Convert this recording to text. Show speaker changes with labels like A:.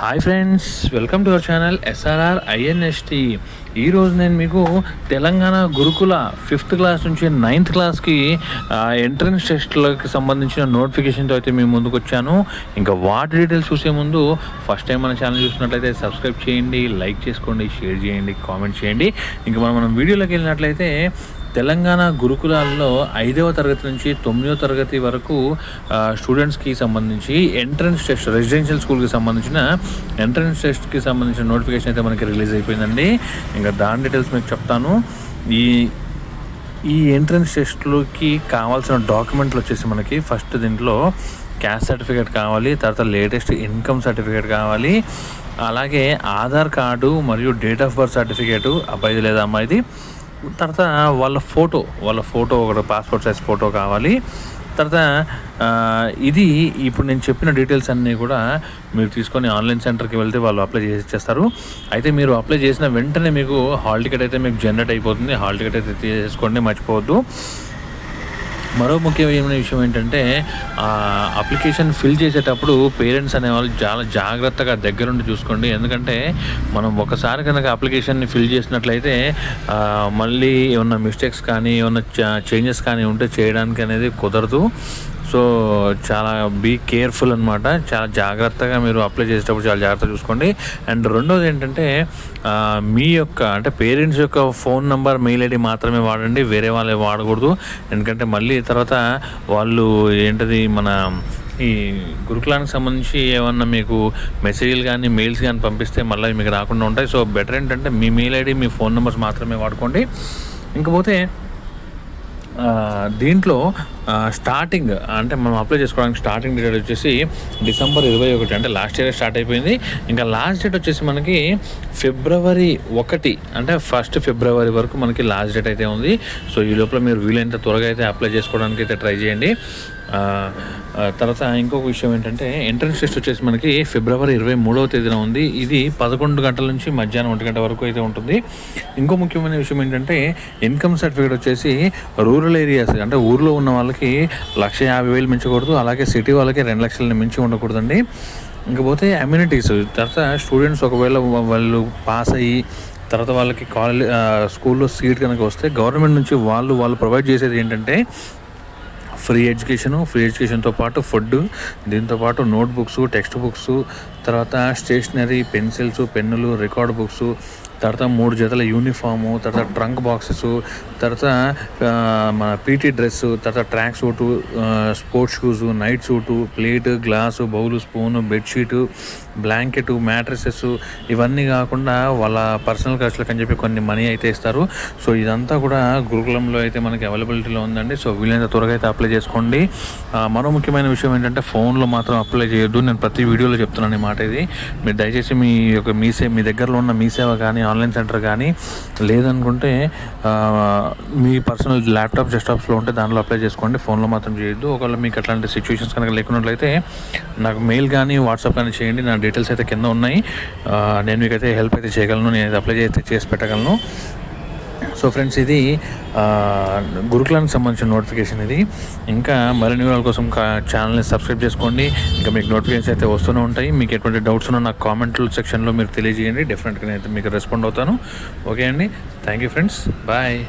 A: Hi friends, welcome to our channel SRR INST. ఈరోజు నేను మీకు తెలంగాణ గురుకుల 5th క్లాస్ నుంచి 9th క్లాస్కి ఎంట్రన్స్ టెస్ట్లకి సంబంధించిన నోటిఫికేషన్తో అయితే మేము ముందుకు వచ్చాను. ఇంకా వాటి డీటెయిల్స్ చూసే ముందు ఫస్ట్ టైం మన ఛానల్ చూసినట్లయితే సబ్స్క్రైబ్ చేయండి, లైక్ చేసుకోండి, షేర్ చేయండి, కామెంట్ చేయండి. ఇంకా మనం వీడియోలోకి వెళ్ళినట్లయితే తెలంగాణ గురుకులాల్లో 5వ తరగతి నుంచి 9వ తరగతి వరకు స్టూడెంట్స్కి సంబంధించి ఎంట్రన్స్ టెస్ట్, రెసిడెన్షియల్ స్కూల్కి సంబంధించిన ఎంట్రన్స్ టెస్ట్కి సంబంధించిన నోటిఫికేషన్ అయితే మనకి రిలీజ్ అయిపోయిందండి. ఇంకా దాని డీటెయిల్స్ మీకు చెప్తాను. ఈ ఎంట్రన్స్ టెస్ట్లోకి కావాల్సిన డాక్యుమెంట్లు వచ్చేసి మనకి ఫస్ట్ దీంట్లో క్యాస్ట్ సర్టిఫికేట్ కావాలి, తర్వాత లేటెస్ట్ ఇన్కమ్ సర్టిఫికేట్ కావాలి, అలాగే ఆధార్ కార్డు మరియు డేట్ ఆఫ్ బర్త్ సర్టిఫికేటు అబ్బాయిది లేదా అమ్మాయిది, తర్వాత వాళ్ళ ఫోటో ఒకటి పాస్పోర్ట్ సైజ్ ఫోటో కావాలి. తర్వాత ఇది ఇప్పుడు నేను చెప్పిన డీటెయిల్స్ అన్నీ కూడా మీరు తీసుకొని ఆన్లైన్ సెంటర్కి వెళ్తే వాళ్ళు అప్లై చేసి ఇచ్చేస్తారు. అయితే మీరు అప్లై చేసిన వెంటనే మీకు హాల్ టికెట్ అయితే మీకు జనరేట్ అయిపోతుంది. హాల్ టికెట్ అయితే తీసేసుకోండి, మర్చిపోవద్దు. మరో ముఖ్యమైన విషయం ఏంటంటే అప్లికేషన్ ఫిల్ చేసేటప్పుడు పేరెంట్స్ అనేవాళ్ళు చాలా జాగ్రత్తగా దగ్గరుండి చూసుకోండి. ఎందుకంటే మనం ఒకసారి కనుక అప్లికేషన్ని ఫిల్ చేసినట్లయితే మళ్ళీ ఏమన్నా మిస్టేక్స్ కానీ ఏమన్నా చేంజెస్ కానీ ఉంటే చేయడానికి అనేది కుదరదు. సో చాలా బీ కేర్ఫుల్ అనమాట. చాలా జాగ్రత్తగా మీరు అప్లై చేసేటప్పుడు చాలా జాగ్రత్తగా చూసుకోండి. అండ్ రెండోది ఏంటంటే మీ యొక్క అంటే పేరెంట్స్ యొక్క ఫోన్ నెంబర్, మెయిల్ ఐడి మాత్రమే వాడండి, వేరే వాళ్ళే వాడకూడదు. ఎందుకంటే మళ్ళీ తర్వాత వాళ్ళు ఏంటది మన ఈ గురుకులానికి సంబంధించి ఏమన్నా మీకు మెసేజ్లు కానీ మెయిల్స్ కానీ పంపిస్తే మళ్ళీ మీకు రాకుండా ఉంటాయి. సో బెటర్ ఏంటంటే మీ మెయిల్ ఐడి, మీ ఫోన్ నెంబర్స్ మాత్రమే వాడుకోండి. ఇంకపోతే దీంట్లో స్టార్టింగ్ అంటే మనం అప్లై చేసుకోవడానికి స్టార్టింగ్ డేట్ వచ్చేసి December 21, అంటే లాస్ట్ ఇయర్ స్టార్ట్ అయిపోయింది. ఇంకా లాస్ట్ డేట్ వచ్చేసి మనకి February 1, అంటే 1st February వరకు మనకి లాస్ట్ డేట్ అయితే ఉంది. సో ఈ లోపల మీరు వీలైనంత త్వరగా అయితే అప్లై చేసుకోవడానికి అయితే ట్రై చేయండి. తర్వాత ఇంకొక విషయం ఏంటంటే ఎంట్రన్స్ టెస్ట్ వచ్చేసి మనకి February 23 ఉంది. ఇది 11 గంటల నుంచి మధ్యాహ్నం 1 గంట వరకు అయితే ఉంటుంది. ఇంకో ముఖ్యమైన విషయం ఏంటంటే ఇన్కమ్ సర్టిఫికేట్ వచ్చేసి రూరల్ ఏరియాస్ అంటే ఊర్లో ఉన్న వాళ్ళకి 1,50,000 మించకూడదు, అలాగే సిటీ వాళ్ళకి 2 లక్షలని మించి ఉండకూడదండి. ఇంకపోతే అమ్యూనిటీస్, తర్వాత స్టూడెంట్స్ ఒకవేళ వాళ్ళు పాస్ అయ్యి తర్వాత వాళ్ళకి స్కూల్లో సీట్ కనుక వస్తే గవర్నమెంట్ నుంచి వాళ్ళు ప్రొవైడ్ చేసేది ఏంటంటే ఫ్రీ ఎడ్యుకేషన్తో పాటు ఫుడ్, దీంతోపాటు నోట్బుక్స్, టెక్స్ట్ బుక్స్, తర్వాత స్టేషనరీ, పెన్సిల్స్, పెన్నులు, రికార్డ్ బుక్స్, తర్వాత 3 జతల యూనిఫాము, తర్వాత ట్రంక్ బాక్సెస్, తర్వాత మన పీటీ డ్రెస్, తర్వాత track suit, sports shoes, night suit, plate, glass, bowl, spoon, bedsheet, blanket, mattresses, ఇవన్నీ కాకుండా వాళ్ళ పర్సనల్ ఖర్చులకు అని చెప్పి కొన్ని మనీ అయితే ఇస్తారు. సో ఇదంతా కూడా గురుకులంలో అయితే మనకి అవైలబిలిటీలో ఉందండి. సో వీలైనంత త్వరగా అయితే అప్లై చేసుకోండి. మరో ముఖ్యమైన విషయం ఏంటంటే ఫోన్లో మాత్రం అప్లై చేయొద్దు. నేను ప్రతి వీడియోలో చెప్తున్నాను ఈ మాట. ఇది మీరు దయచేసి మీ యొక్క మీ దగ్గరలో ఉన్న మీ సేవ కానీ ఆన్లైన్ సెంటర్ కానీ లేదనుకుంటే మీ పర్సనల్ ల్యాప్టాప్, డెస్క్టాప్స్లో ఉంటే దాంట్లో అప్లై చేసుకోండి. ఫోన్లో మాత్రం చేయొద్దు. ఒకవేళ మీకు అట్లాంటి సిచ్యువేషన్స్ కనుక లేకున్నట్లయితే నాకు మెయిల్ కానీ వాట్సాప్ కానీ చేయండి. నా డీటెయిల్స్ అయితే కింద ఉన్నాయి. నేను మీకైతే హెల్ప్ అయితే చేయగలను, నేను అప్లై చేసి పెట్టగలను. సో ఫ్రెండ్స్, ఇది గురుకులానికి సంబంధించిన నోటిఫికేషన్. ఇది ఇంకా మరిన్ని వివరాల కోసం ఛానల్ని సబ్స్క్రైబ్ చేసుకోండి. ఇంకా మీకు నోటిఫికేషన్స్ అయితే వస్తూనే ఉంటాయి. మీకు ఎటువంటి డౌట్స్ ఉన్నా నాకు కామెంట్ సెక్షన్లో మీరు తెలియజేయండి. డెఫినెట్గా నేను అయితే మీకు రెస్పాండ్ అవుతాను. ఓకే అండి, థ్యాంక్ యూ ఫ్రెండ్స్, బాయ్.